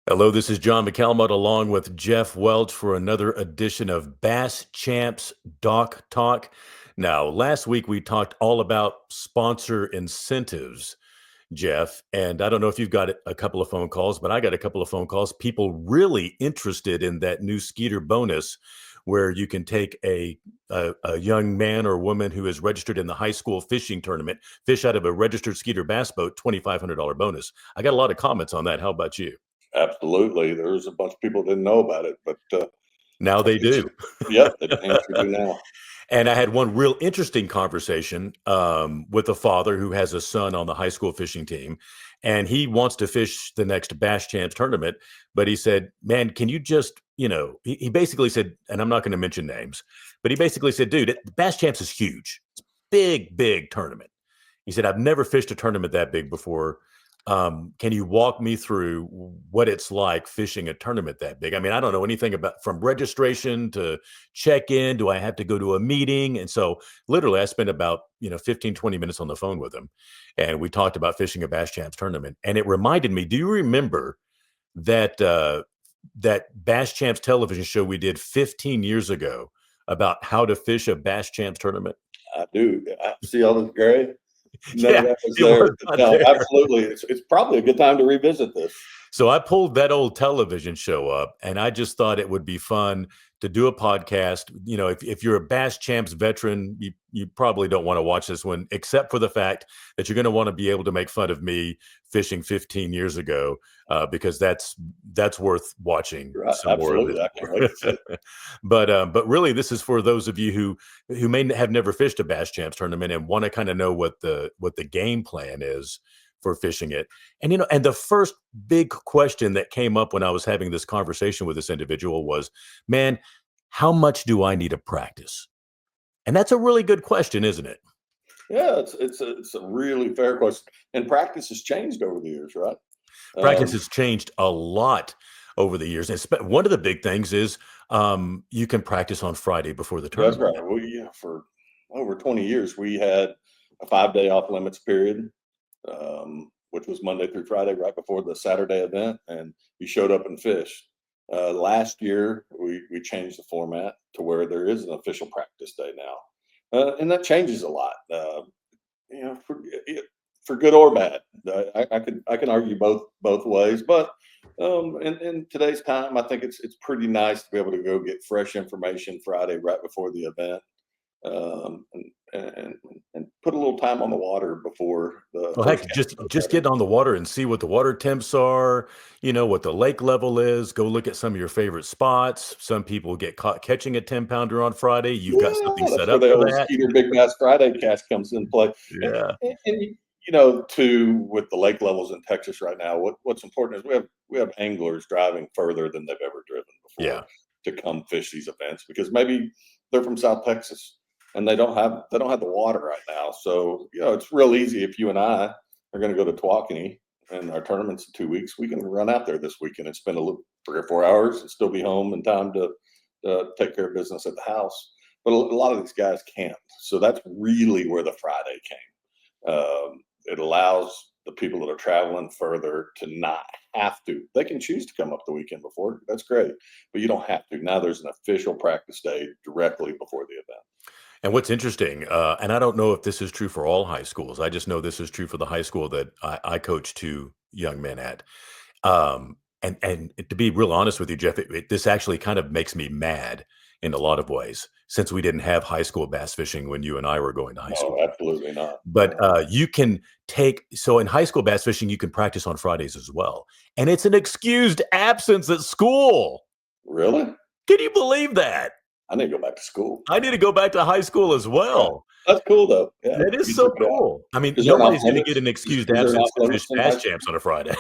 Hello, this is John McCalmont along with Jeff Welch for another edition of Bass Champs Doc Talk. Now, last week we talked all about sponsor incentives, Jeff, and I don't know if you've got a couple of phone calls, but I got a couple of phone calls. People really interested in that new Skeeter bonus where you can take a young man or woman who is registered in the high school fishing tournament, fish out of a registered Skeeter bass boat, $2,500 bonus. I got a lot of comments on that. How about you? Absolutely. There's a bunch of people that didn't know about it, but Now I they think do. yep, they damn sure do now. And I had one real interesting conversation with a father who has a son on the high school fishing team, and he wants to fish the next Bass Champs tournament. But he said, "Man, can you just, he basically said, and I'm not going to mention names, but he basically said, dude, Bass Champs is huge. It's big, big tournament." He said, "I've never fished a tournament that big before. Can you walk me through what it's like fishing a tournament that big? I mean, I don't know anything about from registration to check in. Do I have to go to a meeting?" And so literally I spent about, 15, 20 minutes on the phone with him. And we talked about fishing a Bass Champs tournament. And it reminded me, do you remember that Bass Champs television show we did 15 years ago about how to fish a Bass Champs tournament? I do. I see all this gray. None Yeah, of that was it there. was But not no, there. absolutely. It's probably a good time to revisit this. So I pulled that old television show up, and I just thought it would be fun to do a podcast. If you're a Bass Champs veteran, you probably don't want to watch this one, except for the fact that you're going to want to be able to make fun of me fishing 15 years ago, because that's worth watching Right. some more of Absolutely. I can't wait to see it. it. But really, this is for those of you who may have never fished a Bass Champs tournament and want to kind of know what the game plan is for fishing it. And the first big question that came up when I was having this conversation with this individual was, man, how much do I need to practice? And that's a really good question, isn't it? Yeah, it's a really fair question. And practice has changed over the years, right? Practice Um, has changed a lot over the years. And one of the big things is you can practice on Friday before the that's tournament. right. For over 20 years, we had a 5 day off limits period, which was Monday through Friday, right before the Saturday event, and you showed up and fished. Last year, we changed the format to where there is an official practice day now, and that changes a lot. You know, for good or bad, I can argue both ways, but in today's time, I think it's pretty nice to be able to go get fresh information Friday right before the event, and and put a little time on the water before the Well, first heck, game just Saturday. get on the water and see what the water temps are, what the lake level is. Go look at some of your favorite spots. Some people get caught catching a 10-pounder on Friday. You've got something Yeah, set that's where up the for old that. Skeeter Big Bass Friday cast comes in play. And, Yeah. too, with the lake levels in Texas right now, what's important is we have anglers driving further than they've ever driven before Yeah. to come fish these events because maybe they're from South Texas and they don't have the water right now. So it's real easy if you and I are going to go to Tawakoni and our tournament's in 2 weeks. We can run out there this weekend and spend a little 3 or 4 hours and still be home in time to take care of business at the house. But a lot of these guys can't. So that's really where the Friday came. It allows the people that are traveling further to not have to. They can choose to come up the weekend before. That's great, but you don't have to. Now there's an official practice day directly before the event. And what's interesting, and I don't know if this is true for all high schools. I just know this is true for the high school that I coach two young men at. And to be real honest with you, Jeff, this actually kind of makes me mad in a lot of ways since we didn't have high school bass fishing when you and I were going to high No, school. absolutely not. But you can so in high school bass fishing, you can practice on Fridays as well. And it's an excused absence at school. Really? Can you believe that? I need to go back to school. I need to go back to high school as Yeah, well. that's cool though. Yeah, That is you so took it out. cool. I mean, Is there an off nobody's gonna get limits? an Is, excused is there an absence off to fish limits in high bass school? champs on a Friday.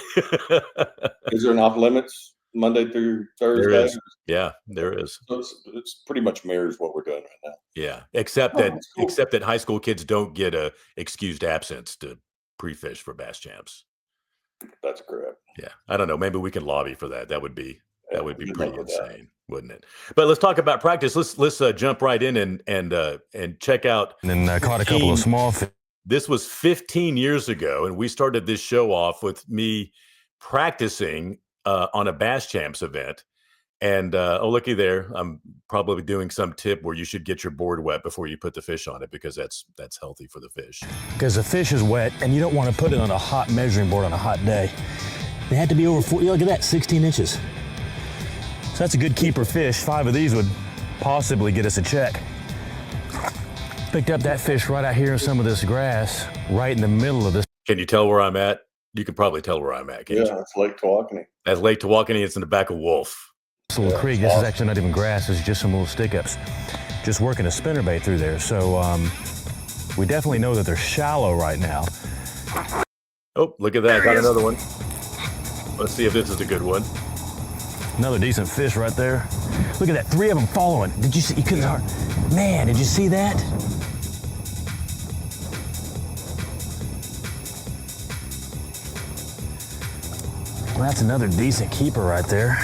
Is there an off limits Monday through There Thursday? is. Yeah, there is. So it's pretty much mirrors what we're doing right now. Yeah, except Oh, that that's cool. except that high school kids don't get a excused absence to pre-fish for bass champs. That's correct. Yeah, I don't know. Maybe we can lobby for that. That would be Yeah, that would be good pretty luck with that. insane, wouldn't it? But let's talk about practice. Let's jump right in and check out. And caught a couple of 15 small fish. This was 15 years ago, and we started this show off with me practicing on a BassChamps event. And oh, looky there. I'm probably doing some tip where you should get your board wet before you put the fish on it, because that's healthy for the fish. Because the fish is wet and you don't want to put it on a hot measuring board on a hot day. They had to be over 4, look at that, 16 inches. So that's a good keeper fish. 5 of these would possibly get us a check. Picked up that fish right out here in some of this grass, right in the middle of this. Can you tell where I'm at? You can probably tell where I'm at, can't you? It's Lake Tawakoni. That's Lake Tawakoni. It's in the back of Wolf. This little creek, this is actually not even grass, this is just some little stick-ups. Just working a spinnerbait through there. So we definitely know that they're shallow right now. Oh, look at that, got another one. Let's see if this is a good one. Another decent fish right there. Look at that, 3 of them following. Did you see, you couldn't hard. Man, did you see that? Well, that's another decent keeper right there.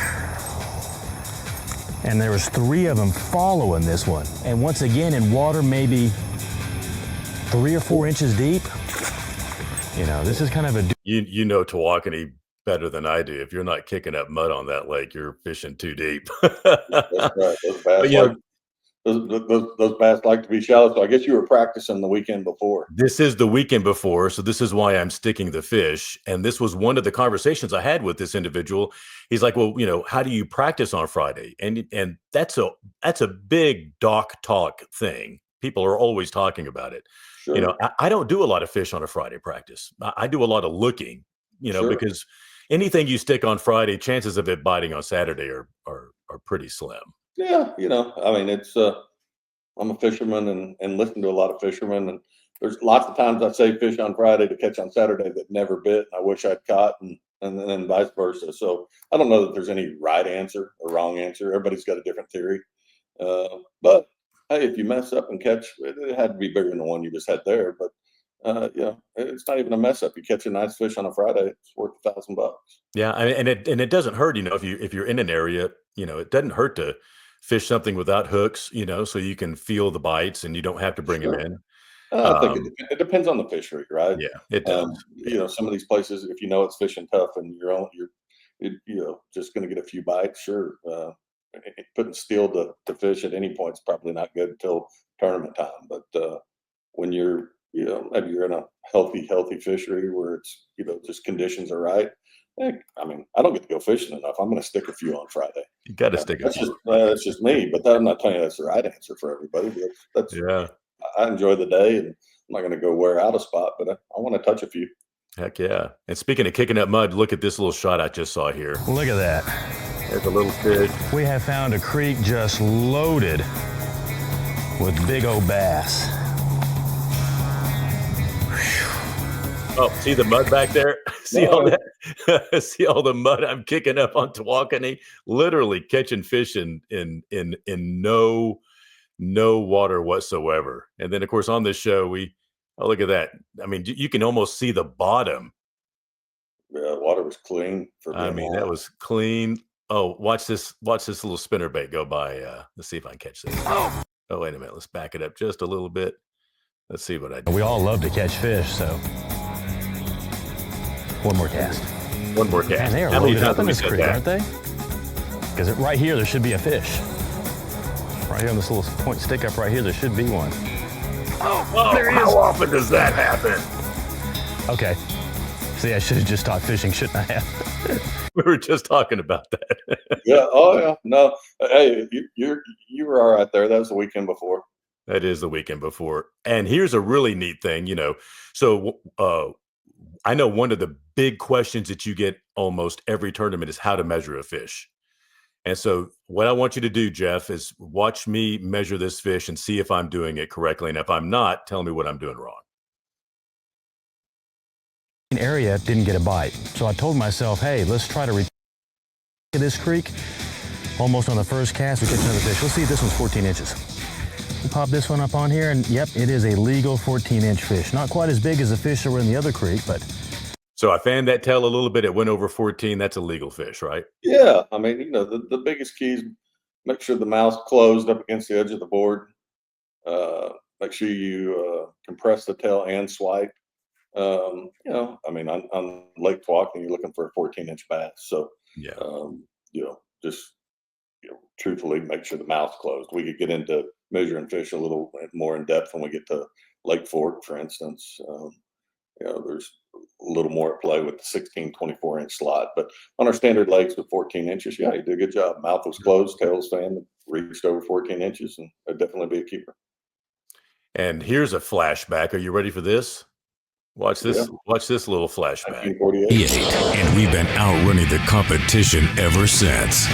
And there was 3 of them following this one. And once again, in water maybe 3 or 4 inches deep. You know, this is kind of a... You know Tawakoni better than I do. If you're not kicking up mud on that lake, you're fishing too deep. That's right. Those bass like to be shallow. So I guess you were practicing the weekend before. This is the weekend before, so this is why I'm sticking the fish. And this was one of the conversations I had with this individual. He's like, well, you know, how do you practice on Friday? And that's a big dock talk thing. People are always talking about it. Sure. You know, I don't do a lot of fish on a Friday practice. I do a lot of looking, you know, Sure. because anything you stick on Friday, chances of it biting on Saturday are pretty slim. Yeah, you know, I mean, it's I'm a fisherman and listen to a lot of fishermen, and there's lots of times I say fish on Friday to catch on Saturday that never bit, and I wish I'd caught, and then vice versa. So I don't know that there's any right answer or wrong answer. Everybody's got a different theory. But hey, if you mess up and catch, it had to be bigger than the one you just had there. But you know, it's not even a mess up. You catch a nice fish on a Friday, it's worth $1,000. Yeah, and it doesn't hurt, you know, if you're in an area, you know, it doesn't hurt to fish something without hooks, you know, so you can feel the bites and you don't have to bring them Sure. in. I think it depends on the fishery, right? Yeah, it does. You know, some of these places, if you know it's fishing tough and you're just going to get a few bites, sure. Putting steel to fish at any point is probably not good until tournament time. But when you're, you know, maybe you're in a healthy fishery where it's, you know, just conditions are right. I mean, I don't get to go fishing enough. I'm going to stick a few on Friday. You got to stick it. That's just me, but I'm not telling you that's the right answer for everybody. That's Yeah, I enjoy the day, and I'm not going to go wear out a spot, but I want to touch a few. heck yeah. And speaking of kicking up mud, look at this little shot I just saw here. Look at that. There's a little fish. We have found a creek just loaded with big old bass. Oh, see the mud back there? See all No. that? See all the mud I'm kicking up on Tawakoni? Literally catching fish in no water whatsoever. And then of course on this show oh, look at that. I mean, you can almost see the bottom. Yeah, water was clean for I being mean, warm. that was clean. Oh, watch this little spinnerbait go by. Let's see if I can catch this. Oh, wait a minute. Let's back it up just a little bit. Let's see what I do. We all love to catch fish, so. One more cast. One more cast. Man, they are How many loaded up times in have we this said creek, that? aren't they? Because right here, there should be a fish. Right here on this little point stick up right here, there should be one. Oh, there he is. How often does that happen? Okay. See, I should have just taught fishing, shouldn't I have? We were just talking about that. Yeah. Oh yeah. No. Hey, you were all right there. That was the weekend before. That is the weekend before. And here's a really neat thing, you know. So I know one of the big questions that you get almost every tournament is how to measure a fish. And so what I want you to do, Jeff, is watch me measure this fish and see if I'm doing it correctly. And if I'm not, tell me what I'm doing wrong. Area didn't get a bite. So I told myself, hey, let's try to reach this creek. Almost on the first cast, we catch another fish. Let's see if this one's 14 inches. We pop this one up on here, and yep, it is a legal 14-inch fish. Not quite as big as the fish that were in the other creek, but... So I fanned that tail a little bit. It went over 14. That's a legal fish, right? Yeah. I mean, you know, the biggest key is make sure the mouth's closed up against the edge of the board. Make sure you compress the tail and swipe. You know, I mean, on Lake Tawakoni, you're looking for a 14-inch bass. So Yeah. Just truthfully, make sure the mouth's closed. We could get into measuring fish a little more in depth when we get to Lake Fork, for instance. There's a little more at play with the 16, 24-inch slot. But on our standard lakes with 14 inches, yeah, you did a good job. Mouth was closed, tail was fanned, reached over 14 inches, and it'd definitely be a keeper. And here's a flashback. Are you ready for this? Watch Yeah, this. Watch this little flashback. 1948. And we've been outrunning the competition ever since,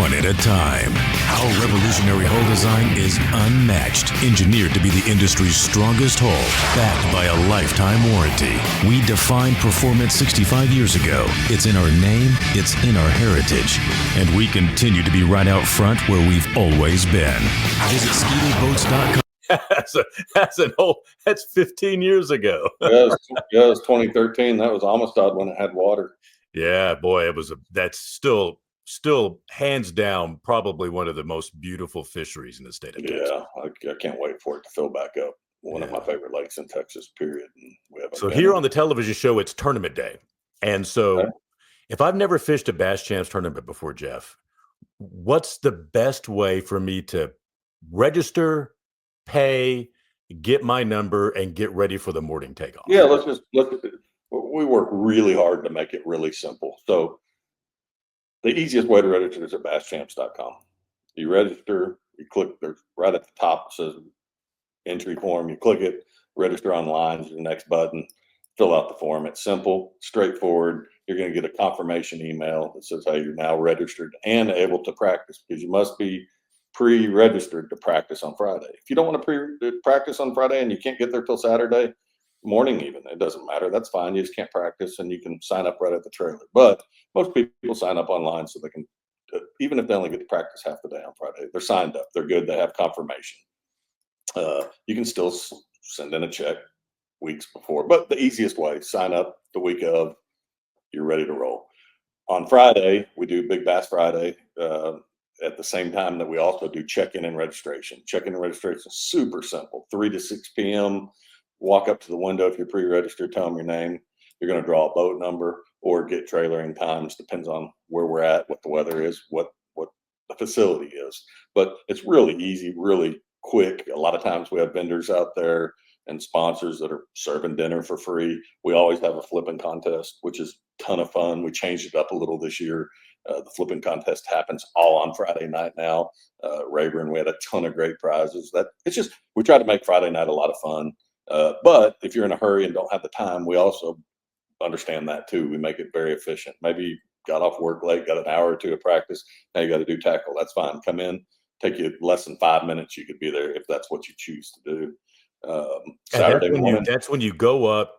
one at a time. Our revolutionary hull design is unmatched, engineered to be the industry's strongest hull, backed by a lifetime warranty. We defined performance 65 years ago. It's in our name, it's in our heritage, and we continue to be right out front where we've always been. Visit SkeeterBoats.com. That's 15 years ago. It was 2013. That was Amistad when it had water. Yeah, boy, that's still hands down probably one of the most beautiful fisheries in the state of Texas. Yeah, I can't wait for it to fill back up. One of my favorite lakes in Texas, period. And we haven't So been here in- on the television show, it's tournament day. And so Okay. if I've never fished a BassChamps tournament before, Jeff, what's the best way for me to register, pay, get my number, and get ready for the morning takeoff? Yeah, we work really hard to make it really simple. So the easiest way to register is at BassChamps.com. You register, you click there's right at the top, it says entry form, you click it, register online is the next button, fill out the form. It's simple, straightforward. You're going to get a confirmation email that says, hey, you're now registered and able to practice, because you must be pre-registered to practice on Friday. If you don't want to practice on Friday and you can't get there till Saturday morning, even, it doesn't matter. That's fine. You just can't practice, and you can sign up right at the trailer. But most people sign up online so they can, even if they only get to practice half the day on Friday, they're signed up. They're good. They have confirmation. You can still send in a check weeks before, but the easiest way, sign up the week of, you're ready to roll. On Friday, we do Big Bass Friday at the same time that we also do check-in and registration. Check-in and registration is super simple, 3 to 6 p.m. Walk up to the window. If you're pre-registered, tell them your name. You're going to draw a boat number or get trailering times, depends on where we're at, what the weather is, what the facility is. But it's really easy, really quick. A lot of times we have vendors out there and sponsors that are serving dinner for free. We always have a flipping contest, which is a ton of fun. We changed it up a little this year. The flipping contest happens all on Friday night now. Rayburn, we had a ton of great prizes. We try to make Friday night a lot of fun. But if you're in a hurry and don't have the time, we also understand that too. We make it very efficient. Maybe you got off work late, got an hour or two of practice. Now you got to do tackle. That's fine. Come in, take you less than 5 minutes. You could be there if that's what you choose to do. Saturday morning. That's when you go up.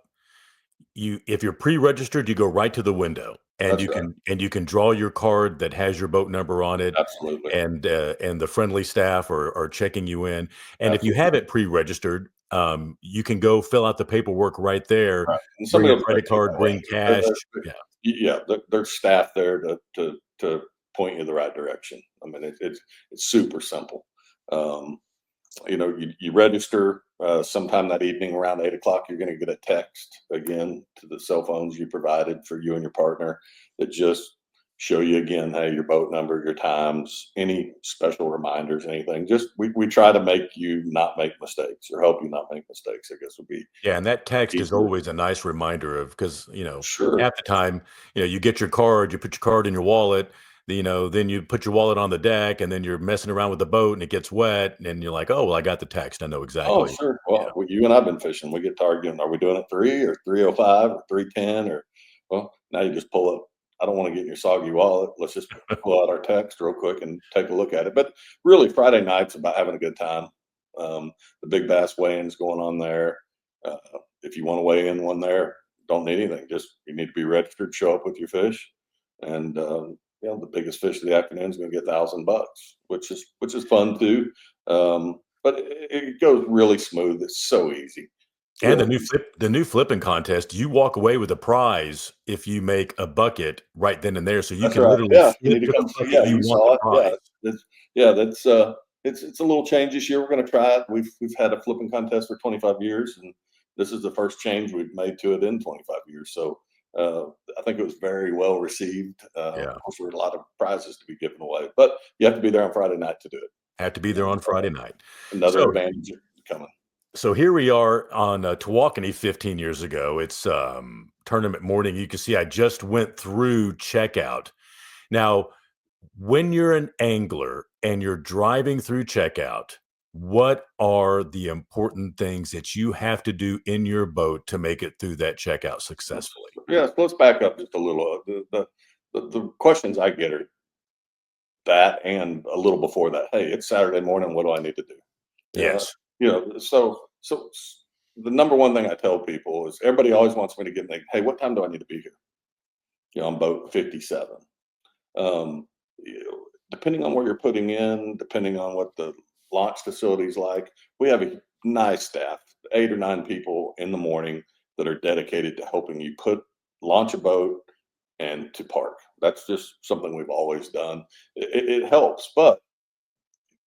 If you're pre-registered, you go right to the window, and That's you right. can draw your card that has your boat number on it. Absolutely. And the friendly staff are checking you in. And if you Absolutely. haven't pre-registered, you can go fill out the paperwork right there. Right. And Bring somebody a will credit check you card, that bring way. cash. Yeah. Yeah, there's staff there to point you the right direction. I mean, it's super simple. You register sometime that evening around 8 o'clock. You're going to get a text again to the cell phones you provided for you and your partner that just show you again, hey, your boat number, your times, any special reminders, anything. Just we try to make you not make mistakes, or help you not make mistakes, I guess would be. Yeah, and that text is easier. always a nice reminder of, because Sure. half the time, you get your card, you put your card in your wallet, then you put your wallet on the deck, and then you're messing around with the boat and it gets wet, and you're like, oh, well, I got the text, I know Oh, exactly. sure. Well, you and I've been fishing. We get to arguing. Are we doing it 3 or 305 or 310 or? Well, now you just pull up. I don't want to get in your soggy wallet. Let's just pull out our text real quick and take a look at it. But really, Friday night's about having a good time. The big bass weigh-ins going on there. If you want to weigh in one there, don't need anything. Just you need to be registered, show up with your fish, and the biggest fish of the afternoon is going to get $1,000, which is fun too. But it goes really smooth. It's so easy. And Really. the new flipping contest, you walk away with a prize if you make a bucket right then and there. So you That's can right. literally Yeah, you flip need to to come the see. bucket Yeah, you you want saw the it. prize. It's a little change this year. We're going to try it. We've had a flipping contest for 25 years, and this is the first change we've made to it in 25 years. So I think it was very well received. Yeah. Of course, there were a lot of prizes to be given away, but you have to be there on Friday night to do it. Have to be there on Friday night. Another So advantage coming. So here we are on Tawakanee 15 years ago. It's tournament morning. You can see I just went through checkout. Now, when you're an angler and you're driving through checkout, what are the important things that you have to do in your boat to make it through that checkout successfully? Yeah, so let's back up just a little. The questions I get are that and a little before that. Hey, it's Saturday morning. What do I need to do? Yes. So the number one thing I tell people is everybody always wants me to get in. Hey, what time do I need to be here? On boat 57. Depending on where you're putting in, depending on what the launch facility is like, we have a nice staff, 8 or 9 people in the morning that are dedicated to helping you launch a boat and to park. That's just something we've always done. It helps, but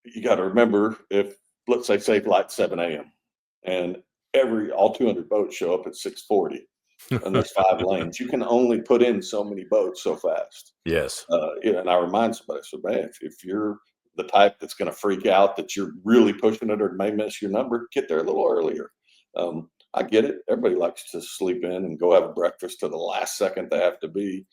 you got to remember, if let's say safe light 7 a.m. and all 200 boats show up at 6:40 and there's 5 lanes, you can only put in so many boats so fast. Yes. And I remind somebody, so man, if you're the type that's going to freak out that you're really pushing it or may miss your number, get there a little earlier. I get it. Everybody likes to sleep in and go have a breakfast to the last second they have to be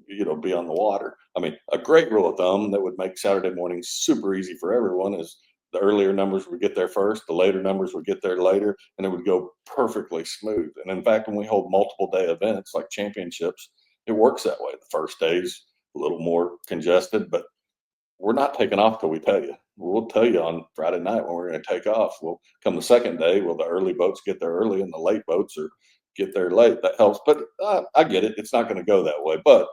on the water. I mean, a great rule of thumb that would make Saturday morning super easy for everyone is the earlier numbers would get there first, the later numbers would get there later, and it would go perfectly smooth. And in fact, when we hold multiple day events like championships, it works that way. The first day's a little more congested, but we're not taking off till we tell you. We'll tell you on Friday night when we're going to take off. We'll come the second day. Well, the early boats get there early and the late boats get there late. That helps. But I get it. It's not going to go that way. But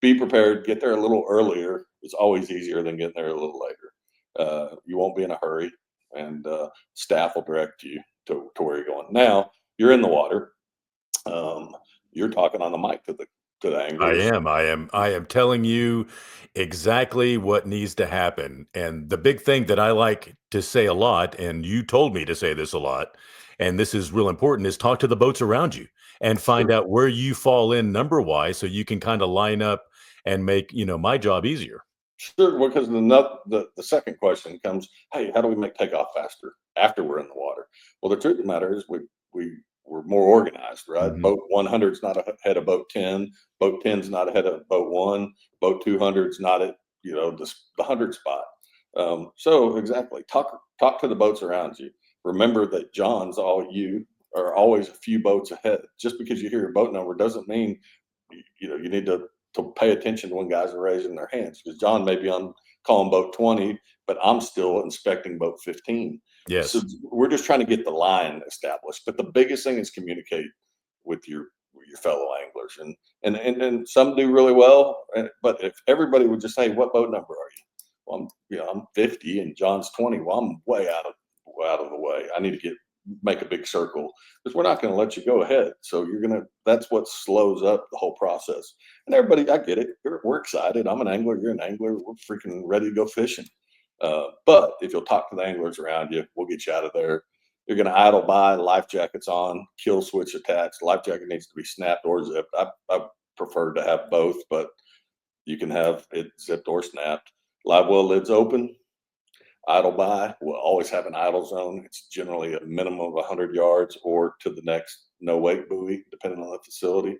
be prepared. Get there a little earlier. It's always easier than getting there a little later. You won't be in a hurry, and staff will direct you to where you're going. Now you're in the water. You're talking on the mic to the anglers. I am telling you exactly what needs to happen. And the big thing that I like to say a lot, and you told me to say this a lot, and this is real important, is talk to the boats around you and find out where you fall in number wise so you can kind of line up and make, my job easier. Sure, because the second question comes, hey, how do we make takeoff faster after we're in the water? Well, the truth of the matter is we're more organized, right? Mhm. Boat 100 is not ahead of boat 10. Boat 10 is not ahead of boat 1. Boat 200 is not at the 100 spot. So exactly, talk to the boats around you. Remember that you are always a few boats ahead. Just because you hear your boat number doesn't mean you need to pay attention when guys are raising their hands, because John may be on calling boat 20, but I'm still inspecting boat 15. Yes. So we're just trying to get the line established. But the biggest thing is communicate with your fellow anglers, and some do really well. But if everybody would just say, "What boat number are you?" Well, I'm 50 and John's 20. Well, I'm way out of the way. I need to make a big circle, because we're not going to let you go ahead. So that's what slows up the whole process. And everybody, I get it. We're excited. I'm an angler. You're an angler. We're freaking ready to go fishing. But if you'll talk to the anglers around you, we'll get you out of there. You're going to idle by, life jackets on, kill switch attached. Life jacket needs to be snapped or zipped. I prefer to have both, but you can have it zipped or snapped. Live well lids open. Idle by. We'll always have an idle zone. It's generally a minimum of 100 yards or to the next no wake buoy, depending on the facility.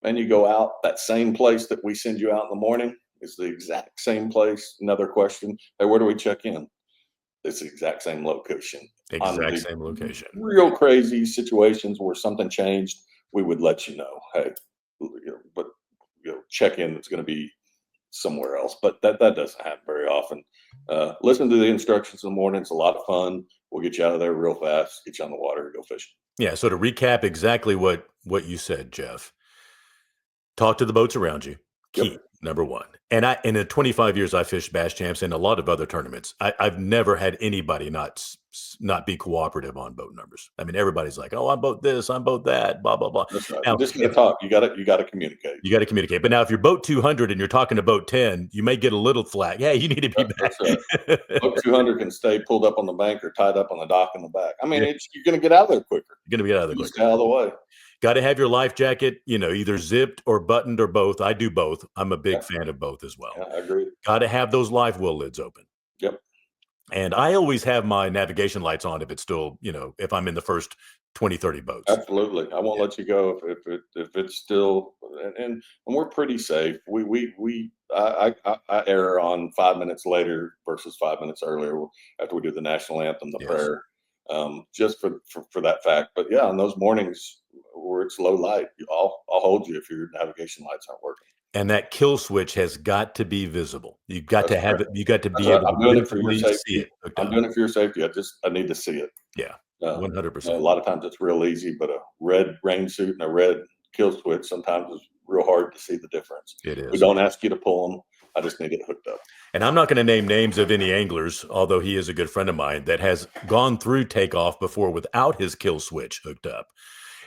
And you go out that same place that we send you out in the morning. It's the exact same place. Another question: hey, where do we check in? It's the exact same location. Exact same location. Real crazy situations where something changed, we would let you know. Hey, but check in. It's going to be somewhere else, but that doesn't happen very often. Listen to the instructions in the morning. It's a lot of fun. We'll get you out of there real fast, get you on the water, go fishing. Yeah. So to recap exactly what you said, Jeff, talk to the boats around you. Key. Yep. Number one. And in the 25 years I fished BassChamps and a lot of other tournaments, I've never had anybody not be cooperative on boat numbers. I mean, everybody's like, "Oh, I'm boat this, I'm boat that, blah blah blah." That's right. Now, You're just going to talk. You got to communicate. You got to communicate. But now, if you're boat 200 and you're talking to boat 10, you may get a little flag. Hey, you need to be back. That's right. Boat 200 can stay pulled up on the bank or tied up on the dock in the back. I mean, you're going to get out of there quicker. You're going to get out of there Just quicker. out of the way. Got to have your life jacket, either zipped or buttoned or both. I do both. I'm a big fan of both as well. Yeah, I agree. Got to have those live well lids open. Yep. And I always have my navigation lights on if it's still, if I'm in the first 20, 30 boats. Absolutely. I won't let you go if it's still, and we're pretty safe. I err on 5 minutes later versus 5 minutes earlier after we do the national anthem, the prayer, just for that fact. But yeah, on those mornings where it's low light, I'll hold you if your navigation lights aren't working. And that kill switch has got to be visible. You've got to have it. You got to be able I'm to doing it for your visibly safety. see it. I'm doing it for your safety. I need to see it. Yeah, A 100%. lot of times it's real easy, but a red rain suit and a red kill switch sometimes is real hard to see the difference. It is. We don't ask you to pull them. I just need it hooked up. And I'm not going to name names of any anglers, although he is a good friend of mine that has gone through takeoff before without his kill switch hooked up.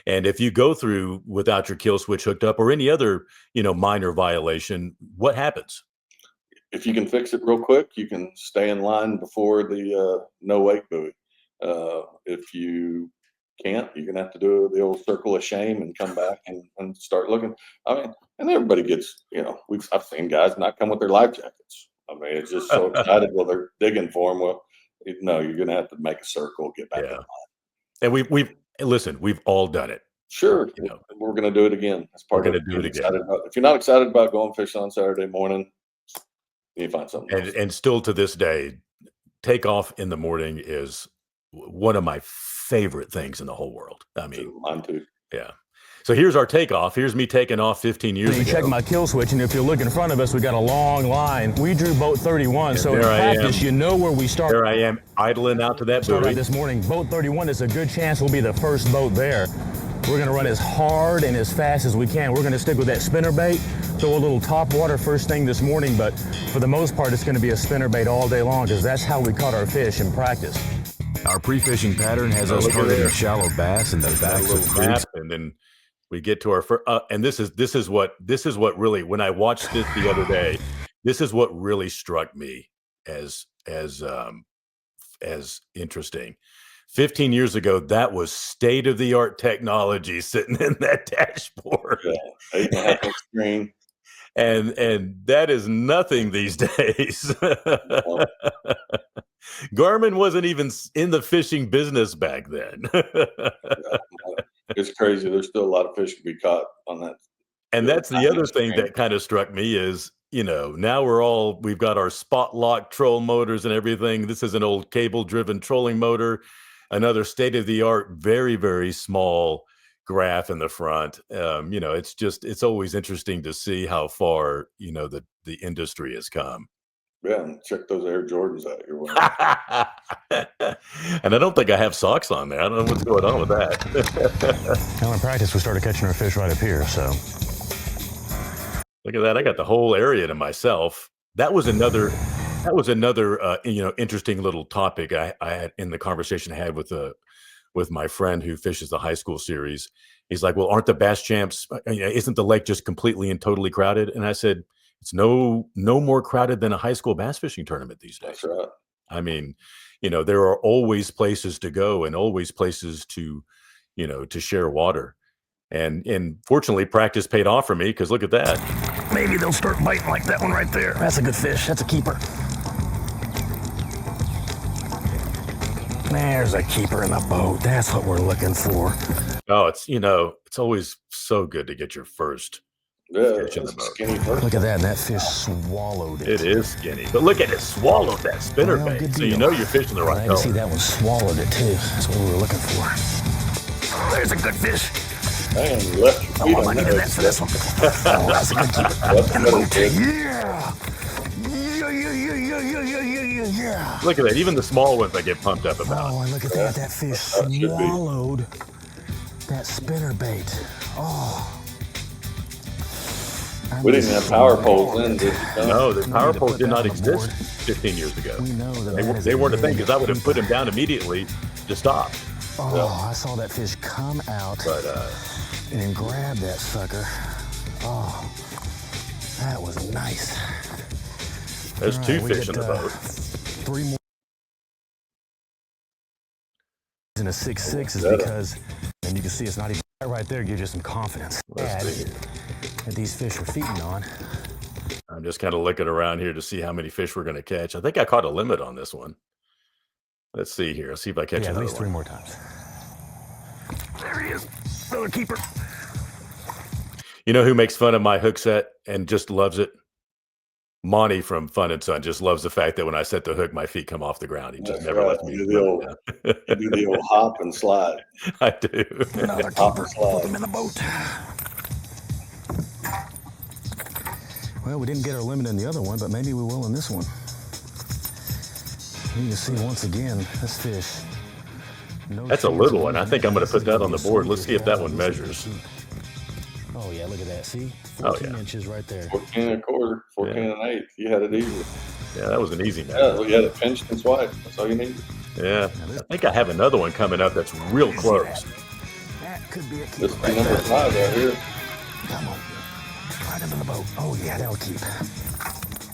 And if you go through without your kill switch hooked up or any other, minor violation, what happens? If you can fix it real quick, you can stay in line before the no wake buoy. If you can't, you're gonna have to do the old circle of shame and come back and start looking. I mean, and everybody gets, I've seen guys not come with their life jackets. I mean, it's just so excited. Well, they're digging for them. Well, no, you're gonna have to make a circle, get back in line. And we've all done it. Sure, we're gonna do it again. That's part of it. If you're not excited about going fishing on Saturday morning, you need to find something else. And still to this day, takeoff in the morning is one of my favorite things in the whole world. I mean, mine too. Yeah. So here's our takeoff. Here's me taking off 15 years ago. You check my kill switch, and if you look in front of us, we got a long line. We drew boat 31, and so in practice, you know where we start. There I am, idling out to that buoy. This morning, boat 31 is a good chance we'll be the first boat there. We're going to run as hard and as fast as we can. We're going to stick with that spinner bait, throw a little top water first thing this morning, but for the most part, it's going to be a spinner bait all day long because that's how we caught our fish in practice. Our pre-fishing pattern has us targeting shallow bass in the backs of creeks. And then we get to our first, and this is what really, when I watched this the other day, this is what really struck me as interesting. 15 years ago, that was state-of-the-art technology sitting in that dashboard. Yeah, 8.5-inch screen. And that is nothing these days. Garmin wasn't even in the fishing business back then. It's crazy. There's still a lot of fish to be caught on that. And that's the other thing that kind of struck me is, now we've got our spot lock troll motors and everything. This is an old cable-driven trolling motor. Another state-of-the-art, very, very small graph in the front. It's always interesting to see how far, the industry has come. Yeah, and check those Air Jordans out you're wearing. And I don't think I have socks on there. I don't know what's going on with that. Now in practice, we started catching our fish right up here, so. Look at that. I got the whole area to myself. That was another interesting little topic I had in the conversation I had with my friend who fishes the high school series. He's like, well, aren't the BassChamps, isn't the lake just completely and totally crowded? And I said, it's no more crowded than a high school bass fishing tournament these days. That's right. I mean, there are always places to go and always places to share water. And fortunately, practice paid off for me because look at that. Maybe they'll start biting like that one right there. That's a good fish. That's a keeper. There's a keeper in the boat. That's what we're looking for. Oh, it's always so good to get your first fish in the boat. Skinny first. Look at that. That fish swallowed it. It is skinny. But look at it. Swallowed that spinner bait. So you're fishing the right color. I see that one swallowed it too. That's what we were looking for. There's a good fish. Man, you left your feet on I needed that for this one. Oh, that's a good keeper. In the boat. Yeah. Look at that. Even the small ones I get pumped up about. Oh, and look at that. That fish swallowed that spinner bait. Oh. We didn't have power poles then, did we? No, the power poles did not exist 15 years ago. We know they weren't a thing because I would have put them down immediately to stop. Oh, I saw that fish come out and then grab that sucker. Oh, that was nice. There's two fish in the boat. 3 more. In a 6.6 is because And you can see it's not even right there, gives you some confidence. Let's see. That these fish are feeding on. I'm just kind of looking around here to see how many fish we're going to catch. I think I caught a limit on this one. Let's see here. Let's see if I catch Yeah, at another least 3 one. more times. There he is. Another keeper. You know who makes fun of my hook set and just loves it? Monty from Fun and Son just loves the fact that when I set the hook, my feet come off the ground. He just That's never right. lets me You do do the old hop and slide. I do. Another Hop keeper. and slide. Put him in the boat. Well, we didn't get our limit in the other one, but maybe we will in this one. You can see once again, this fish. That's a little one. I think I'm going to put that on the board. Let's see if that one measures. Oh, yeah, look at that. See? Oh, 14 yeah. inches right there. 14 and a quarter, 14 and an eighth. You had it easy. Yeah, that was an easy Yeah, measure. well, you had it pinched and swiped. That's all you need. Yeah. I think I have another one coming up that's real close. That could be a keeper. This is number 5 right here. Come on. Right him in the boat. Oh, yeah, that'll keep.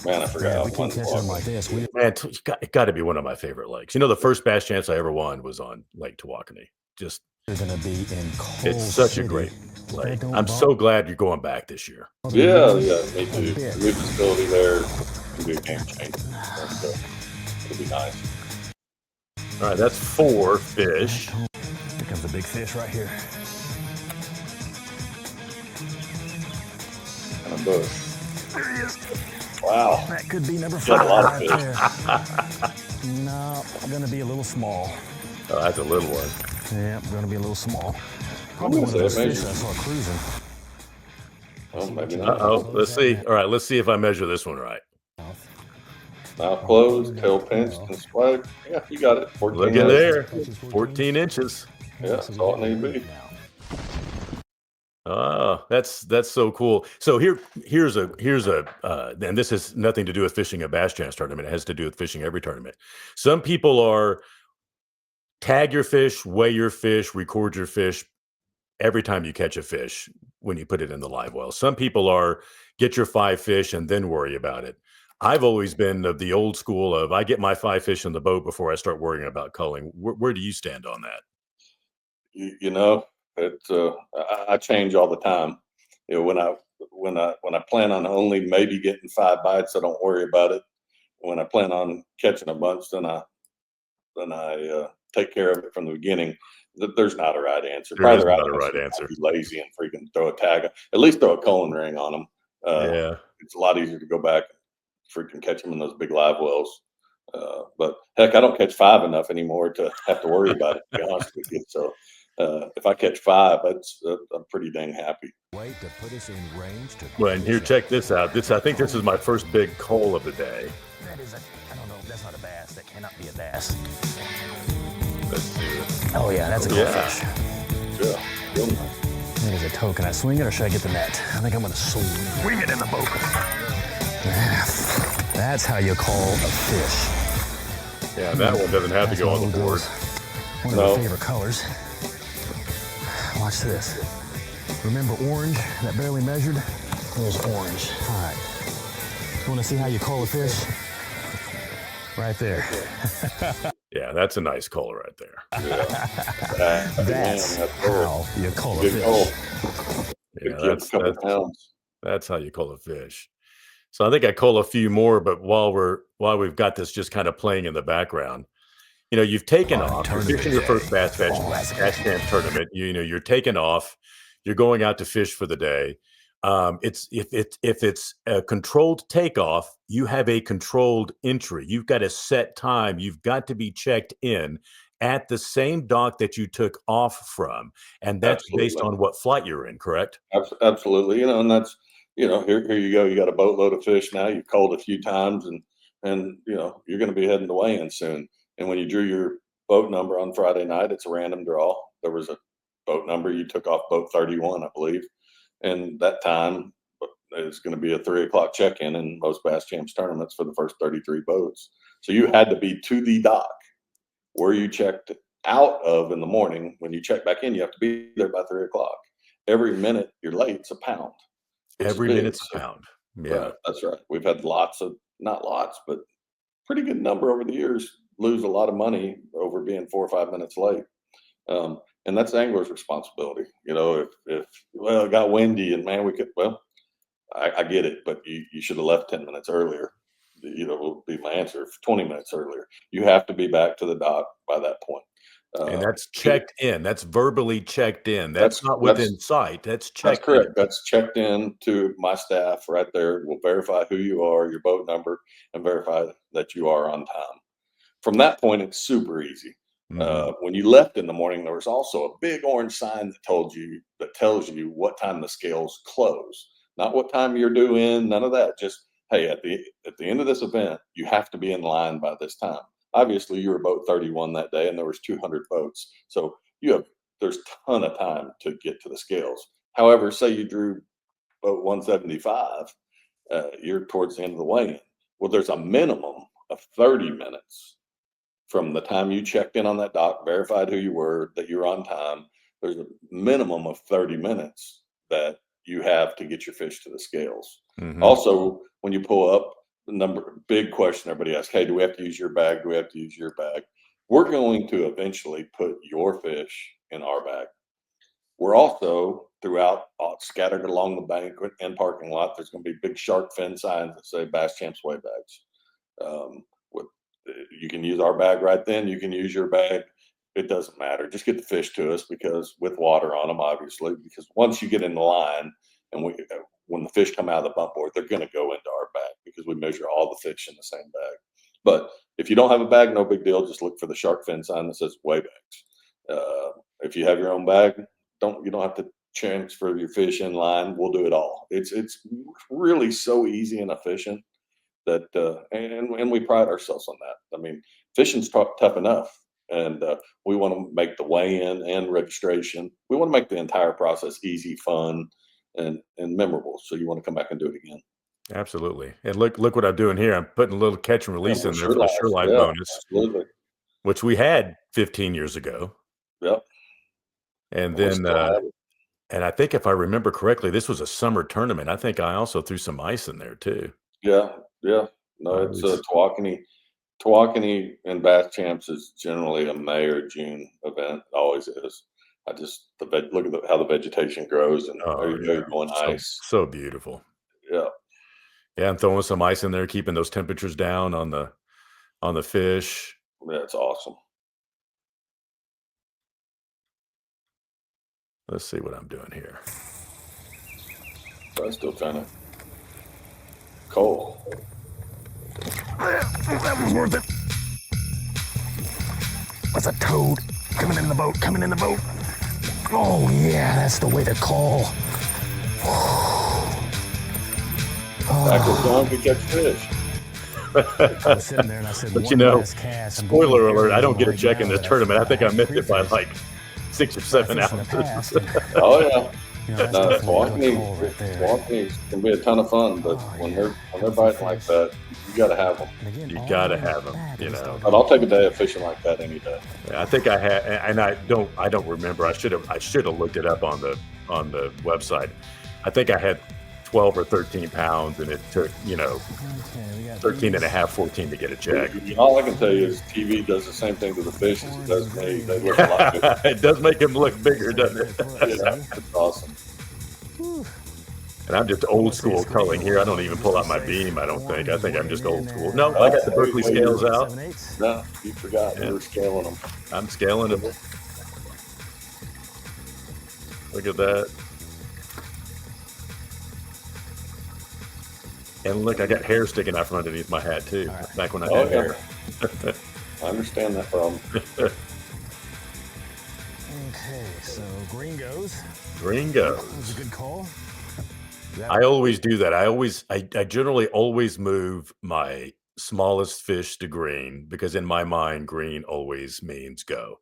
Man, I forgot. Yeah, we I won can't catch them like this. We Man, it got to be one of my favorite lakes. You know, the first bass chance I ever won was on Lake Tawakoni. Just, are going to be in Coal it's such City. a great lake. don't I'm so glad you're going back this year. Yeah, me too. The new facility there will be a game changer. It'll be nice. All right, that's 4 fish. Here comes a big fish right here. And a bush. There he is. Wow. That could be number Got a 5 lot of right fish. there. No, going to be a little small. Oh, that's a little one. Yeah, going to be a little small. Probably one of say those it fish measures. I saw cruising. Oh, maybe not. Uh-oh, let's see. All right, let's see if I measure this one right. Mouth closed, tail pinched, and swiped. Yeah, you got it. 14 Look at inches. there, 14 inches. Yeah, that's all it need to be. Oh, that's so cool. So here's a and this has nothing to do with fishing a Bass Chance tournament. It has to do with fishing every tournament. Some people are tag your fish, weigh your fish, record your fish every time you catch a fish when you put it in the live well. Some people are get your 5 fish and then worry about it. I've always been of the old school of I get my 5 fish in the boat before I start worrying about culling. Where do you stand on that? You know, I change all the time. You know, when I plan on only maybe getting 5 bites, I don't worry about it. When I plan on catching a bunch, then I take care of it from the beginning. There's not a right answer. There is Probably not a right answer. Be lazy and freaking throw a tag. At least throw a culling ring on them. Yeah. It's a lot easier to go back and freaking catch them in those big live wells. But heck, I don't catch 5 enough anymore to have to worry about it, to be honest with you. So if I catch 5, I'm pretty dang happy. Wait to put us in range to Well, and here, check this out. I think this is my first big cull of the day. That is I don't know. That's not a bass. That cannot be a bass. Let's see. Oh, yeah, that's a Yeah. goldfish. Yeah, real nice. There's a toe. Can I swing it or should I get the net? I think I'm going to swing it in the boat. That's how you call a fish. Yeah, that one doesn't have to go on the board. One of No. my favorite colors. Watch this. Remember orange that barely measured? There's orange. All right. You want to see how you call a fish? Right there. Yeah, that's a nice color right there. That's how you call a Good call. fish. Yeah, Good a couple pounds. that's how you cull a fish. So I think I cull a few more, but while we've got this just kind of playing in the background, you know, you've taken off. You're fishing your first Bass Chance tournament. You know, you're taking off. You're going out to fish for the day. If it's a controlled takeoff, you have a controlled entry. You've got a set time. You've got to be checked in at the same dock that you took off from, and that's based Absolutely. on what flight you're in. Correct? Absolutely. You know, and that's, you know, here you go. You got a boatload of fish now. You've culled a few times, and you know you're going to be heading to weigh-in soon. And when you drew your boat number on Friday night, it's a random draw. There was a boat number. You took off boat 31, I believe, and that time is going to be a 3:00 check-in in most Bass Champs tournaments for the first 33 boats. So you had to be to the dock where you checked out of in the morning. When you check back in, you have to be there by 3:00. Every minute you're late, it's a pound. which is Every big. minute's a pound. Yeah. Right, that's right. We've had lots of, not lots, but pretty good number over the years lose a lot of money over being 4 or 5 minutes late. and that's the angler's responsibility. If well, it got windy and man, we could, well, I get it, but you should have left 10 minutes earlier. Will be my answer. 20 minutes earlier. You have to be back to the dock by that point. And Uh, that's checked in. That's verbally checked in. That's that's not that's within sight. That's that's checked in. correct. That's checked in to my staff right there. We'll verify who you are, your boat number, and verify that you are on time. From that point, it's super easy. Mhm. When you left in the morning, there was also a big orange sign that tells you what time the scales close, not what time you're due in, none of that. Just hey, at the end of this event, you have to be in line by this time. Obviously, you were boat 31 that day, and there was 200 boats, so there's ton of time to get to the scales. However, say you drew boat 175, you're towards the end of the weigh-in. Well, there's a minimum of 30 minutes from the time you checked in on that dock, verified who you were, that you're on time. There's a minimum of 30 minutes that you have to get your fish to the scales. Mhm. Also, when you pull up, big question everybody asks, hey, do we have to use your bag? Do we have to use your bag? We're going to eventually put your fish in our bag. We're also throughout, scattered along the bank and parking lot. There's going to be big shark fin signs that say BassChamps weigh bags. With You can use our bag right then. You can use your bag. It doesn't matter. Just get the fish to us because with water on them, obviously. Because once you get in the line and when the fish come out of the bump board, they're going to go into our bag because we measure all the fish in the same bag. But if you don't have a bag, no big deal. Just look for the shark fin sign that says weigh bags. If you have your own bag, you don't have to transfer your fish in line. We'll do it all. It's really so easy and efficient that and we pride ourselves on that. I mean, fishing's tough enough, and we want to make the weigh-in and registration. We want to make the entire process easy, fun, and memorable. So you want to come back and do it again. Absolutely. And look what I'm doing here. I'm putting a little catch and Yeah, release for in there sure for the life. Sure Life Yeah, bonus, absolutely. which we had 15 years ago. Yep. And And we then still have it. and I think if I remember correctly, this was a summer tournament. I think I also threw some ice in there too. Yeah, yeah. I No, it's was Tawakoni and Bass Champs is generally a May or June event. It always is. Look at how the vegetation grows, and there oh you go, yeah. you're going So ice. so beautiful. Yeah, Yeah, I'm throwing some ice in there, keeping those temperatures down on the fish. yeah, it's awesome. Let's see what I'm doing here. So I'm still trying to cold. That was worth it. That's a toad coming in the boat, coming in the boat. Oh, yeah, that's the way to call. Back with John could catch fish. I was sitting there and I said, But one last cast. I'm going spoiler to alert, I don't Arizona get a right check in now this that tournament. I think I haven't missed it by pre-fished. like 6 or I've 7 fished in the ounces. past, and, Oh yeah. that's No, definitely a good call right there. Walking can be a ton of fun, but Oh, when yeah. they're biting like that, you got to have them. And again, You all gotta the way have 'em, back, you we know. started But I'll take a day of fishing like that any day. I think I had, and I don't remember. I should have looked it up on the website. I think I had 12 or 13 pounds, and it took Okay, we got 13 and a these. half, 14 to get a check. All I can tell you is TV does the same thing to the fish as it does me. They look a lot bigger. It does make him look bigger, doesn't it? Yeah, it's awesome. And I'm just old school culling here. I don't even pull out my beam. I don't think. I think I'm just old school. No, I got the Berkeley scales out. 7/8. No, you forgot. Yeah. We were scaling them. I'm scaling them. Look at that. And look, I got hair sticking out from underneath my hat too. All right. Back when I Oh, had yeah. hair. I understand that problem. Okay, so green goes. Green That was goes. a good call. I always do that. I generally always move my smallest fish to green because in my mind, green always means go.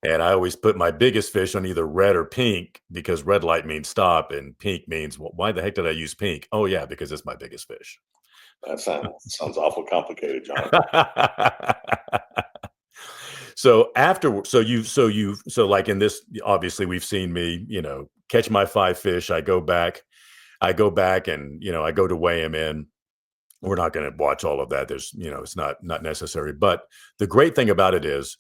And I always put my biggest fish on either red or pink because red light means stop and pink means, well, why the heck did I use pink? Oh yeah, because it's my biggest fish. That sounds awful complicated, John. So like in this, obviously we've seen me, catch my 5 fish. I go back and, I go to weigh them in. We're not going to watch all of that. There's, it's not necessary. But the great thing about it is,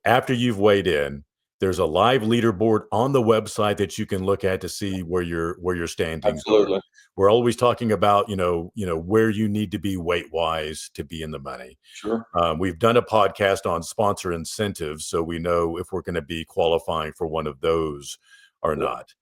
after you've weighed in, There's a live leaderboard on the website that you can look at to see where your standings are. Absolutely. We're always talking about, where you need to be weight-wise to be in the money. Sure. We've done a podcast on sponsor incentives, so we know if we're going to be qualifying for one of those or Yeah. not.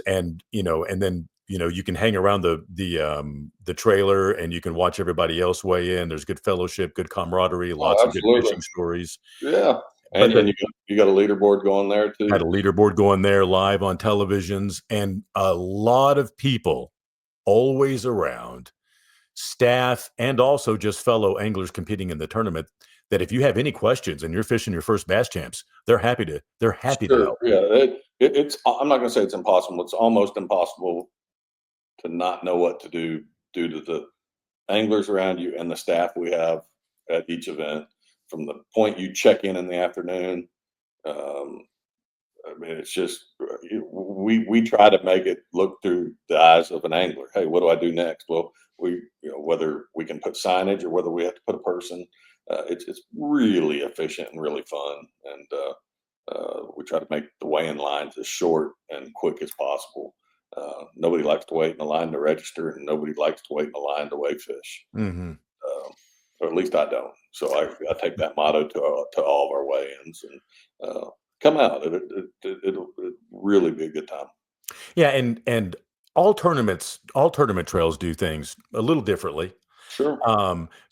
And then you can hang around the trailer and you can watch everybody else weigh in. There's good fellowship, good camaraderie, lots of good Absolutely. fishing stories. Yeah. But And you got a leaderboard going there too. had a leaderboard going there live on televisions, and a lot of people always around, staff and also just fellow anglers competing in the tournament, that if you have any questions and you're fishing your first Bass Champs, they're happy to Sure. help. Yeah. It's I'm not going to say it's impossible. It's almost impossible to not know what to do due to the anglers around you and the staff we have at each event. From the point you check in the afternoon, um, I mean, it's just we try to make it look through the eyes of an angler. Hey, what do I do next? Well, whether we can put signage or whether we have to put a person, it's really efficient and really fun. And we try to make the weigh-in lines as short and quick as possible. Nobody likes to wait in a line to register, and nobody likes to wait in a line to weigh fish. Mhm. Or at least I don't. So I take that motto to all of our weigh-ins, and come out. It'll really be a good time. Yeah, and all tournament trails do things a little differently. Sure.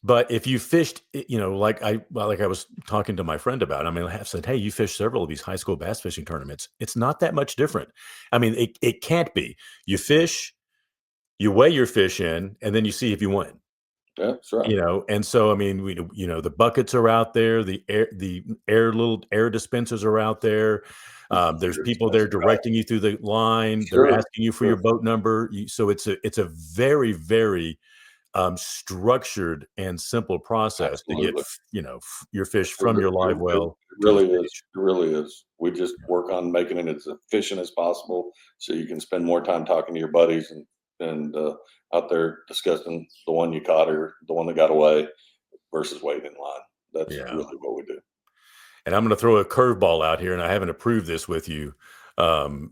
But if you fished, like I was talking to my friend about, I mean, I have said, hey, you fished several of these high school bass fishing tournaments. It's not that much different. I mean, it can't be. You fish, you weigh your fish in, and then you see if you win. Yeah, that's right. And so I mean, the buckets are out there, the little air dispensers are out there. There's people there directing you through the line. They're Sure. asking you for your boat number. So it's a very, very structured and simple process to get Absolutely. your fish from your live well It to the really is. stage. It really is. We just work on making it as efficient as possible, so you can spend more time talking to your buddies and out there discussing the one you caught or the one that got away versus waiting in line. That's Yeah. really what we do. And I'm going to throw a curveball out here, and I haven't approved this with you,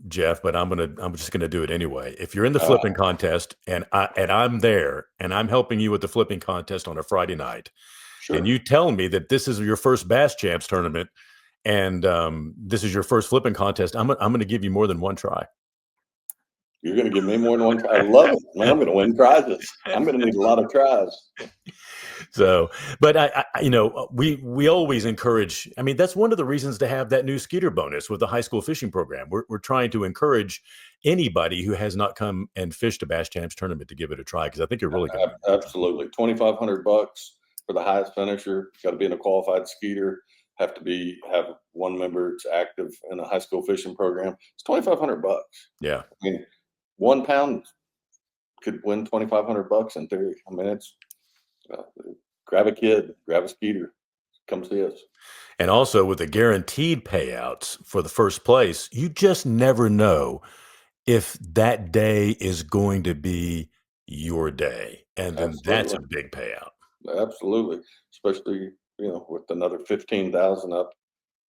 Jeff, but I'm just going to do it anyway. If you're in the flipping contest, and I'm there, and I'm helping you with the flipping contest on a Friday night, Sure. and you tell me that this is your first Bass Champs tournament, and this is your first flipping contest, I'm going to give you more than one try. You're going to give me more than one try. I love it, man. I'm going to win prizes. I'm going to need a lot of tries. So, but we always encourage. I mean, that's one of the reasons to have that new Skeeter bonus with the high school fishing program. We're trying to encourage anybody who has not come and fished a Bass Champs tournament to give it a try, because I think you're really good. Absolutely. $2,500 for the highest finisher. Got to be in a qualified Skeeter. Have one member that's active in a high school fishing program. It's $2,500. Yeah. I mean, 1 pound could win $2,500 in theory. I mean, it's grab a kid, grab a Skeeter, come see us. And also with the guaranteed payouts for the first place, you just never know if that day is going to be your day. And then that's a big payout. Absolutely. Especially, with another 15,000 up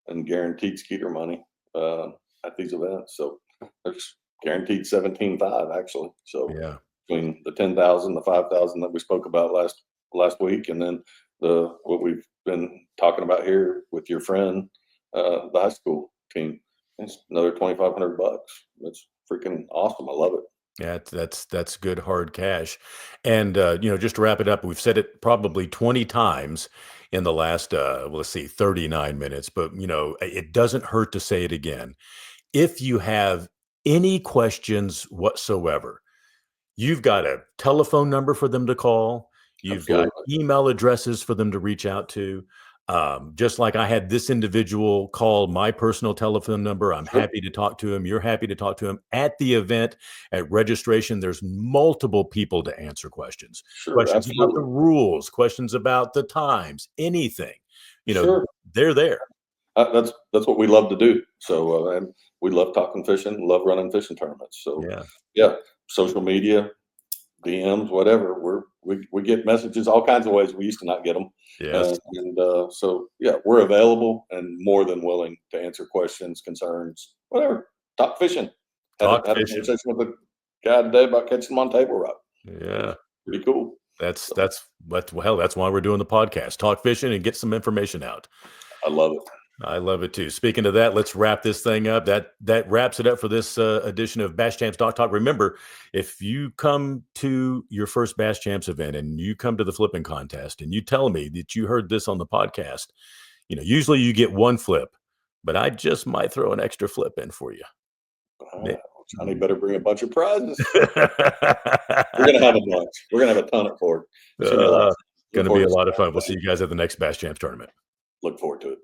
in guaranteed Skeeter money at these events. So there's guaranteed 17.5 actually. So Yeah. between the 10,000, the 5,000 that we spoke about last week, and then what we've been talking about here with your friend, the high school team, it's another $2,500. That's freaking awesome. I love it. Yeah, that's good hard cash. And just to wrap it up, we've said it probably 20 times in the last let's see, 39 minutes, but it doesn't hurt to say it again. If you have any questions whatsoever, you've got a telephone number for them to call. You've got email addresses for them to reach out to. Just like I had this individual call my personal telephone number. I'm happy to talk to him. You're happy to talk to him at the event, at registration. There's multiple people to answer questions. Sure, Questions absolutely. about the rules, questions about the times, anything. Sure. They're there. That's what we love to do. So, and we love talking fishing, love running fishing tournaments. So, Yeah. yeah, social media, DMs, whatever. We get messages all kinds of ways. We used to not get them. Yes. So yeah, we're available and more than willing to answer questions, concerns, whatever. Talk fishing. Talk had a fishing. conversation with a guy today about catching them on table rock. Yeah. Pretty cool. That's why we're doing the podcast. Talk fishing and get some information out. I love it. I love it too. Speaking of that, let's wrap this thing up. That wraps it up for this edition of Bass Champs Dock Talk. Remember, if you come to your first Bass Champs event and you come to the flipping contest and you tell me that you heard this on the podcast, usually you get one flip, but I just might throw an extra flip in for you. Johnny better bring a bunch of prizes. We're gonna have a bunch. We're gonna have a ton at Ford. Going to be a lot of fun. We'll see you guys at the next Bass Champs tournament. Look forward to it.